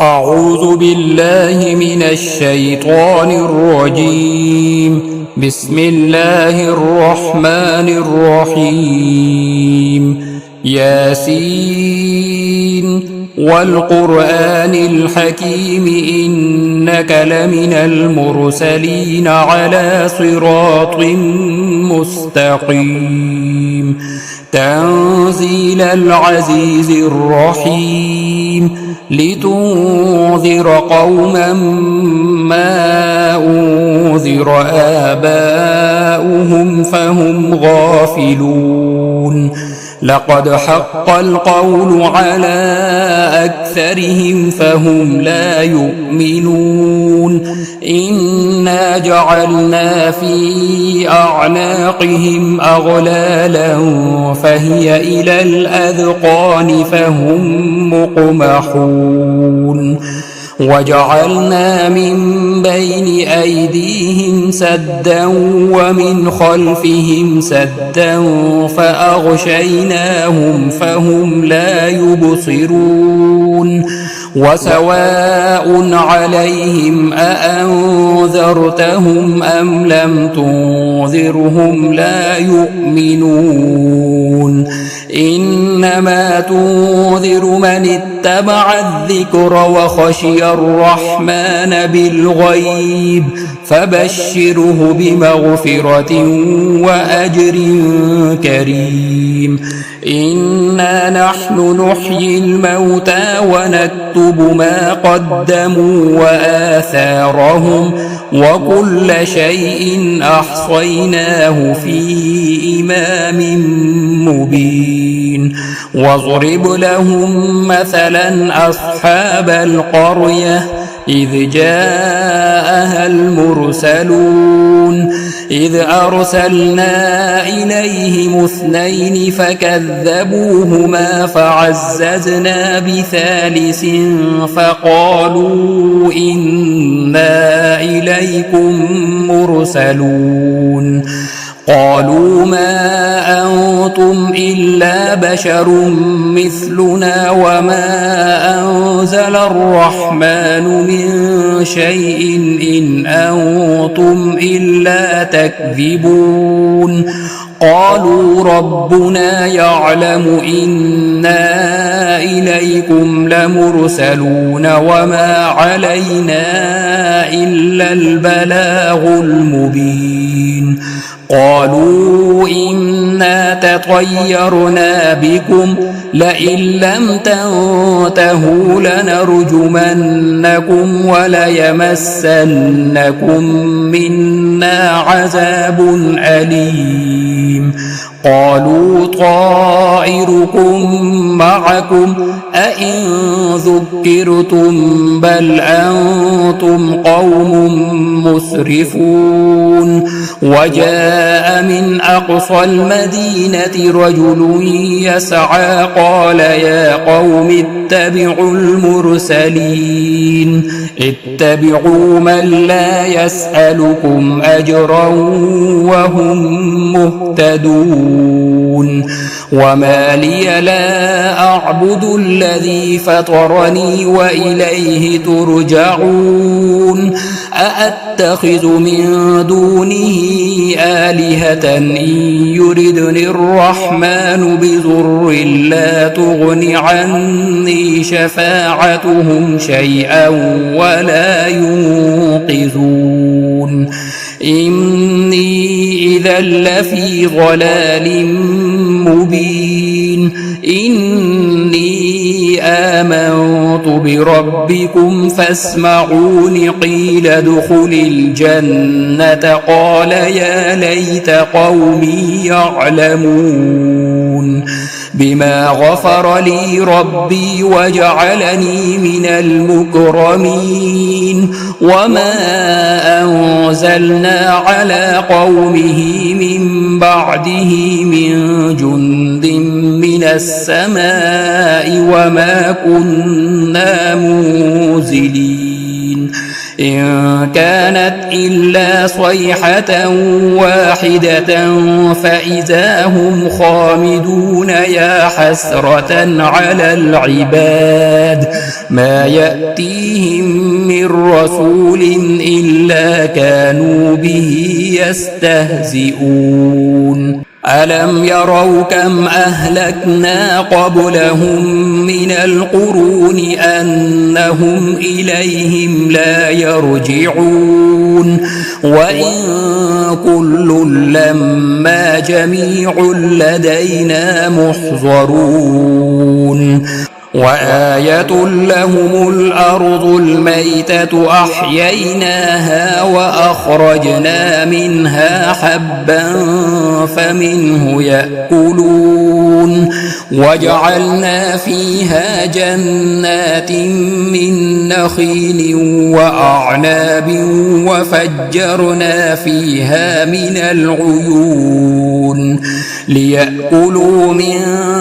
أعوذ بالله من الشيطان الرجيم. بسم الله الرحمن الرحيم. ياسين والقرآن الحكيم إنك لمن المرسلين على صراط مستقيم. تنزيل العزيز الرحيم. لتنذر قوما ما أنذر آباؤهم فهم غافلون. لقد حق القول على أكثرهم فهم لا يؤمنون. إنا جعلنا في أعناقهم أغلالا فهي إلى الأذقان فهم مقمحون. وجعلنا من بين أيديهم سدا ومن خلفهم سدا فأغشيناهم فهم لا يبصرون. وسواء عليهم أأنذرتهم أم لم تنذرهم لا يؤمنون. إنما تنذر من اتبع الذكر وخشي الرحمن بالغيب فبشره بمغفرة وأجر كريم. إنا نحن نحيي الموتى ونكتب ما قدموا وآثارهم وكل شيء أحصيناه في إمام مبين. واضرب لهم مثلا أصحاب القرية إذ جاءها المرسلون إذ أرسلنا إليهم اثنين فكذبوهما فعززنا بثالث فقالوا إنا إليكم مرسلون. قالوا ما أنتم إلا بشر مثلنا وما أنزل الرحمن من شيء إن أنتم إلا تكذبون. قالوا ربنا يعلم إنا إليكم لمرسلون وما علينا إلا البلاغ المبين. قالوا إنا تطيرنا بكم لئن لم تنتهوا لنرجمنكم وليمسنكم منا عذاب أليم. قالوا طائركم معكم أئن ذكرتم بل أنتم قوم مسرفون. وجاء من أقصى المدينة رجل يسعى قال يا قوم اتبعوا المرسلين اتبعوا من لا يسألكم أجرا وهم مهتدون. وما لي لا أعبد الذي فطرني وإليه ترجعون. أأتخذ من دونه آلهة إن يردني الرحمن بضر لا تغن عني شفاعتهم شيئا ولا ينقذون. إني إذا لفي ضلال مبين. إني آمنت بربكم فاسمعون. قيل ادخل الجنة قال يا ليت قومي يعلمون بما غفر لي ربي وجعلني من المكرمين. وما أنزلنا على قومه من بعده من جند من السماء وما كنا منزلين. إن كانت إلا صيحة واحدة فإذا هم خامدون يا حسرة على العباد ما يأتيهم من رسول إلا كانوا به يستهزئون ألم يروا كم أهلكنا قبلهم من القرون أنهم إليهم لا يرجعون وإن كل لما جميع لدينا محضرون وآية لهم الأرض الميتة أحييناها وأخرجنا منها حبا فمنه يأكلون وجعلنا فيها جنات من نخيل وأعناب وفجرنا فيها من العيون ليأكلوا من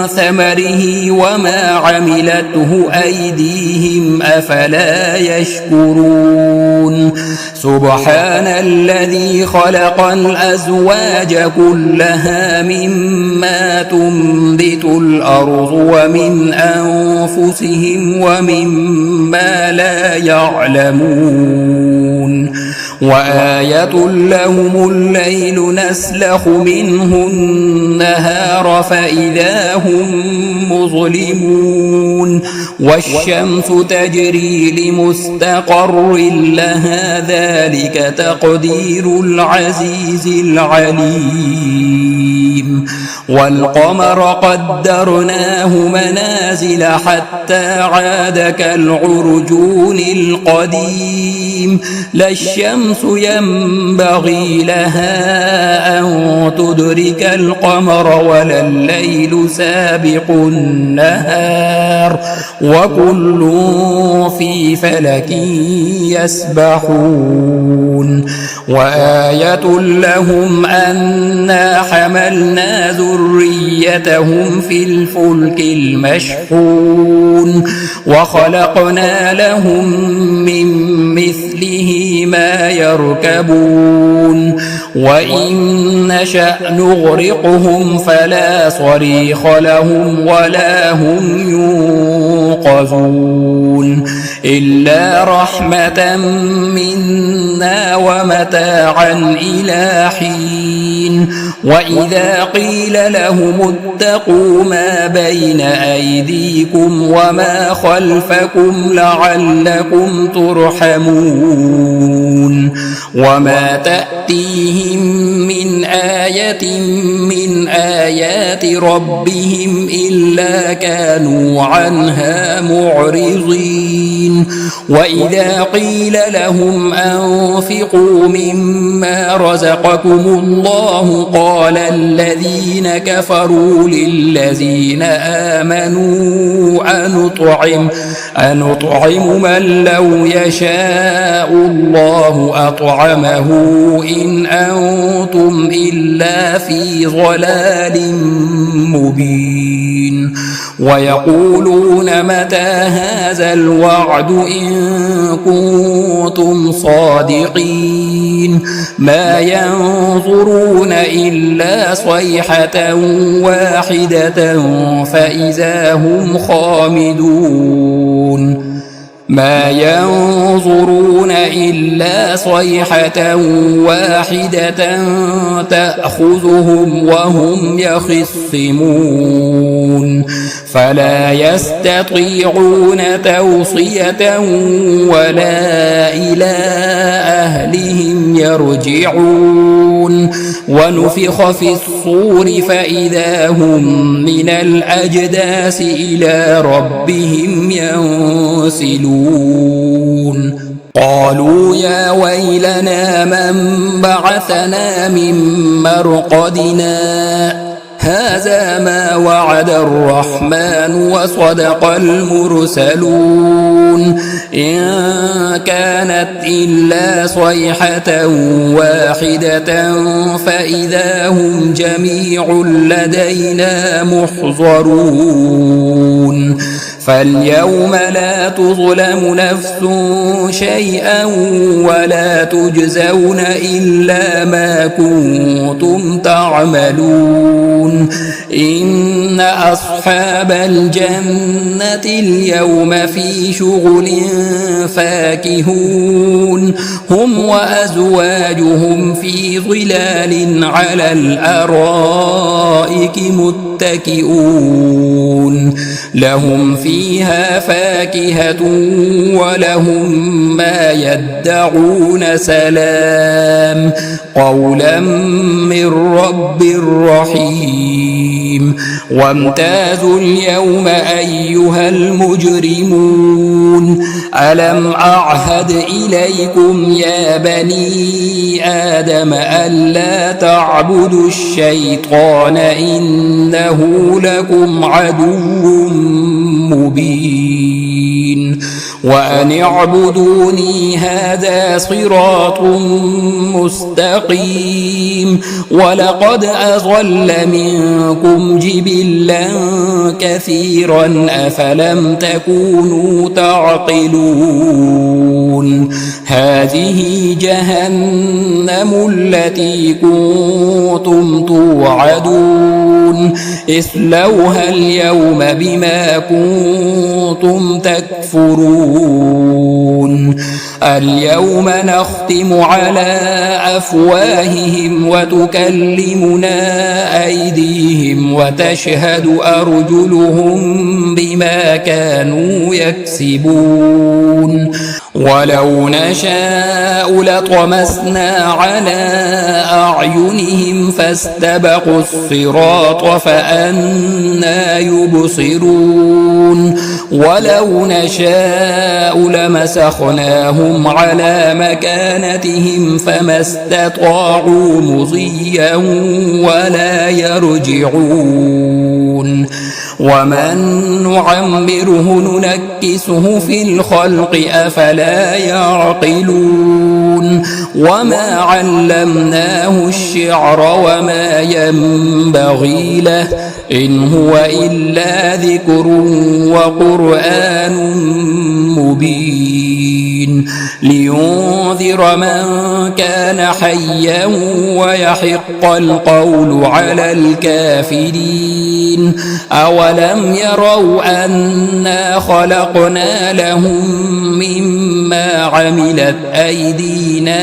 ثمره وما عملته أيديهم أفلا يشكرون سبحان الذي خلق الأزواج كلها مما تنبت الأرض ومن أنفسهم ومما لا يعلمون وآية لهم الليل نسلخ منه النهار فإذا هم مظلمون والشمس تجري لمستقر لها ذلك تقدير العزيز العليم والقمر قدرناه منازل حتى عاد كالعرجون القديم لا الشمس ينبغي لها أن تدرك القمر ولا الليل سابق النهار وكل في فلك يسبحون وآية لهم أنا حملنا ذريتهم في الفلك المشحون وخلقنا لهم من مثله ما يركبون وإن نشأ نغرقهم فلا صريخ لهم ولا هم ينقذون إلا رحمة منا ومتاعا إلى حين وإذا قيل لهم اتقوا ما بين أيديكم وما خلفكم لعلكم ترحمون وما تأتيهم من آية من آيات ربهم إلا كانوا عنها معرضين وإذا قيل لهم أنفقوا مما رزقكم الله قال الذين كفروا للذين آمنوا أنطعم من لو يشاء الله أطعمه إن أنتم إلا في ضلال مبين ويقولون متى هذا الوعد إن كنتم صادقين ما ينظرون إلا صيحة واحدة فإذا هم خامدون ما ينظرون إلا صيحة واحدة تأخذهم وهم يخصمون فلا يستطيعون توصية ولا إلى أهلهم يرجعون ونفخ في الصور فإذا هم من الأجداث إلى ربهم ينسلون قالوا يا ويلنا من بعثنا من مرقدنا هذا ما وعد الرحمن وصدق المرسلون إن كانت إلا صيحة واحدة فإذا هم جميع لدينا محضرون فاليوم لا تظلم نفس شيئا ولا تجزون إلا ما كنتم تعملون إن أصحاب الجنة اليوم في شغل فاكهون هم وأزواجهم في ظلال على الأرائك متكئون لهم فيها فاكهة ولهم ما يدعون سلام قولا من رب رحيم وامتازوا اليوم أيها المجرمون ألم أعهد إليكم يا بني آدم ألا تعبدوا الشيطان إنه لكم عدو مبين وأن اعبدوني هذا صراط مستقيم ولقد أضل منكم جبلا كثيرا أفلم تكونوا تعقلون هذه جهنم التي كنتم توعدون اصلوها اليوم بما كنتم تكفرون اليوم نختم على أفواههم وتكلمنا أيديهم وتشهد أرجلهم بما كانوا يكسبون ولو نشاء لطمسنا على أعينهم فاستبقوا الصراط فأنى يبصرون ولو نشاء لمسخناهم على مكانتهم فما استطاعوا مضيا ولا يرجعون ومن نعمره ننكسه في الخلق أفلا يعقلون وما علمناه الشعر وما ينبغي له إن هو إلا ذكر وقرآن مبين لينذر من كان حيا ويحق القول على الكافرين أولم يروا أنا خلقنا لهم مما عملت أيدينا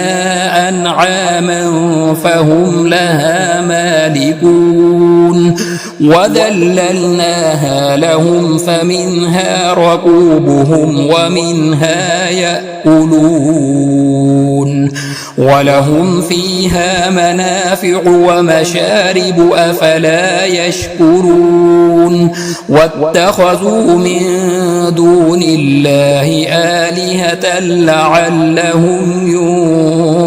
أنعاما فهم لها مالكون وذللناها لهم فمنها ركوبهم ومنها يأكلون ولهم فيها منافع ومشارب أفلا يشكرون واتخذوا من دون الله آلهة لعلهم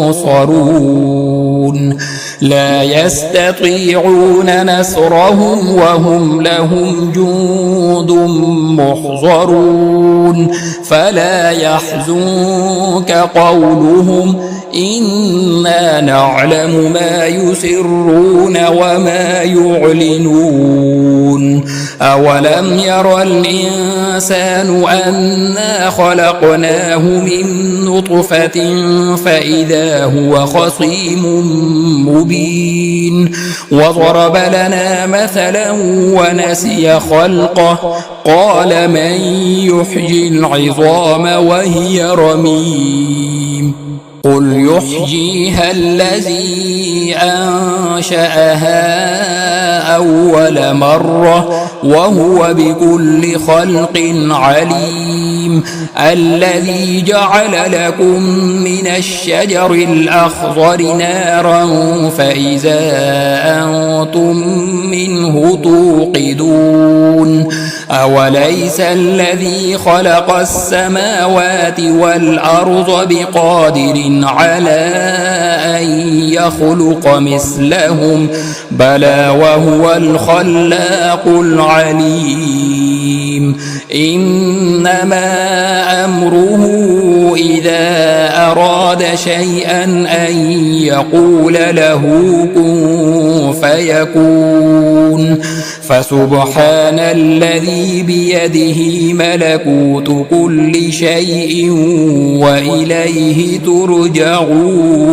ينصرون لا يستطيعون نصرهم وهم لهم جند محضرون فلا يحزنك قولهم إنا نعلم ما يسرون وما يعلنون أولم ير الإنسان أنا خلقناه من نطفة فإذا هو خصيم مبين وضرب لنا مثلا ونسي خلقه قال من يحيي العظام وهي رميم قل يحييها الذي أنشأها أول مرة وهو بكل خلق عليم الذي جعل لكم من الشجر الأخضر نارا فإذا أنتم منه توقدون أوليس الذي خلق السماوات والأرض بقادر على أن يخلق مثلهم بلى وهو الخلاق العليم إنما أمره إذا أراد شيئا أن يقول له كن فيكون فسبحان الذي بيده ملكوت كل شيء وإليه ترجعون.